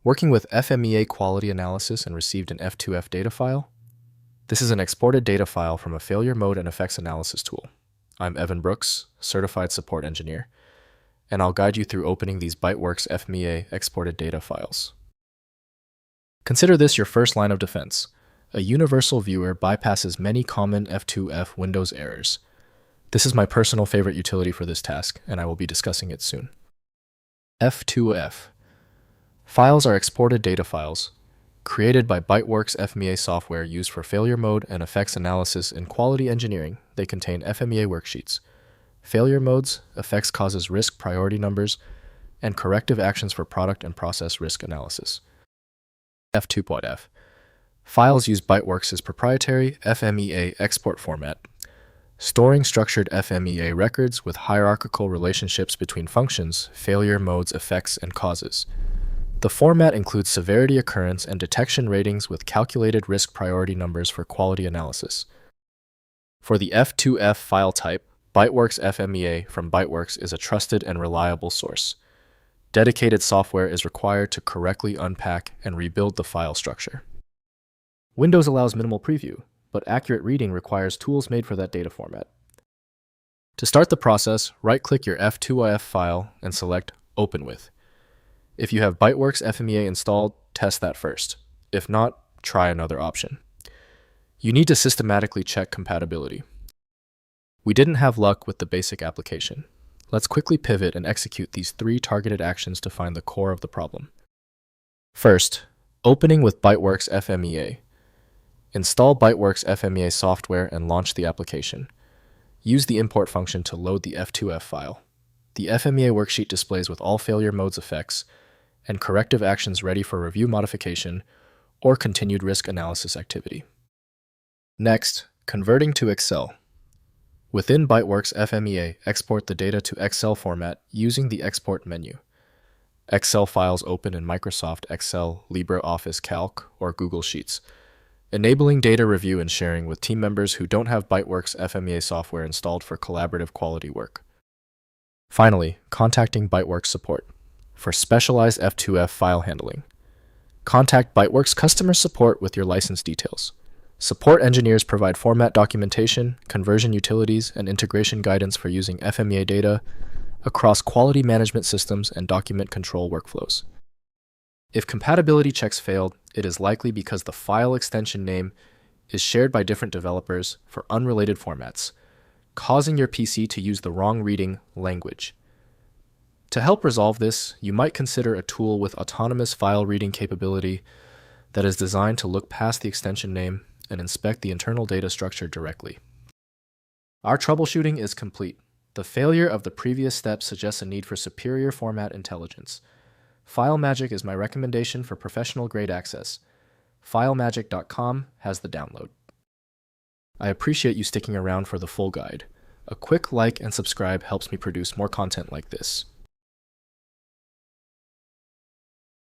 Working with FMEA quality analysis and received an F2F data file. This is an exported data file from a failure mode and effects analysis tool. I'm Evan Brooks, Certified Support Engineer, and I'll guide you through opening these Byteworx FMEA exported data files. Consider this your first line of defense. A universal viewer bypasses many common F2F Windows errors. This is my personal favorite utility for this task, and I will be discussing it soon. F2F. Files are exported data files, created by Byteworx FMEA software used for failure mode and effects analysis in quality engineering. They contain FMEA worksheets, failure modes, effects causes risk priority numbers, and corrective actions for product and process risk analysis. F2F. Files use Byteworx's proprietary FMEA export format, storing structured FMEA records with hierarchical relationships between functions, failure modes, effects, and causes. The format includes severity, occurrence, and detection ratings with calculated risk priority numbers for quality analysis. For the F2F file type, Byteworx FMEA from Byteworx is a trusted and reliable source. Dedicated software is required to correctly unpack and rebuild the file structure. Windows allows minimal preview, but accurate reading requires tools made for that data format. To start the process, right-click your F2F file and select Open With. If you have Byteworx FMEA installed, test that first. If not, try another option. You need to systematically check compatibility. We didn't have luck with the basic application. Let's quickly pivot and execute these 3 targeted actions to find the core of the problem. First, opening with Byteworx FMEA. Install Byteworx FMEA software and launch the application. Use the import function to load the F2F file. The FMEA worksheet displays with all failure modes effects and corrective actions ready for review modification or continued risk analysis activity. Next, converting to Excel. Within Byteworx FMEA, export the data to Excel format using the Export menu. Excel files open in Microsoft Excel, LibreOffice Calc, or Google Sheets, enabling data review and sharing with team members who don't have Byteworx FMEA software installed for collaborative quality work. Finally, contacting Byteworx support for specialized F2F file handling. Contact Byteworx customer support with your license details. Support engineers provide format documentation, conversion utilities, and integration guidance for using FMEA data across quality management systems and document control workflows. If compatibility checks failed, it is likely because the file extension name is shared by different developers for unrelated formats, causing your PC to use the wrong reading language. To help resolve this, you might consider a tool with autonomous file reading capability that is designed to look past the extension name and inspect the internal data structure directly. Our troubleshooting is complete. The failure of the previous step suggests a need for superior format intelligence. FileMagick is my recommendation for professional-grade access. FileMagick.com has the download. I appreciate you sticking around for the full guide. A quick like and subscribe helps me produce more content like this.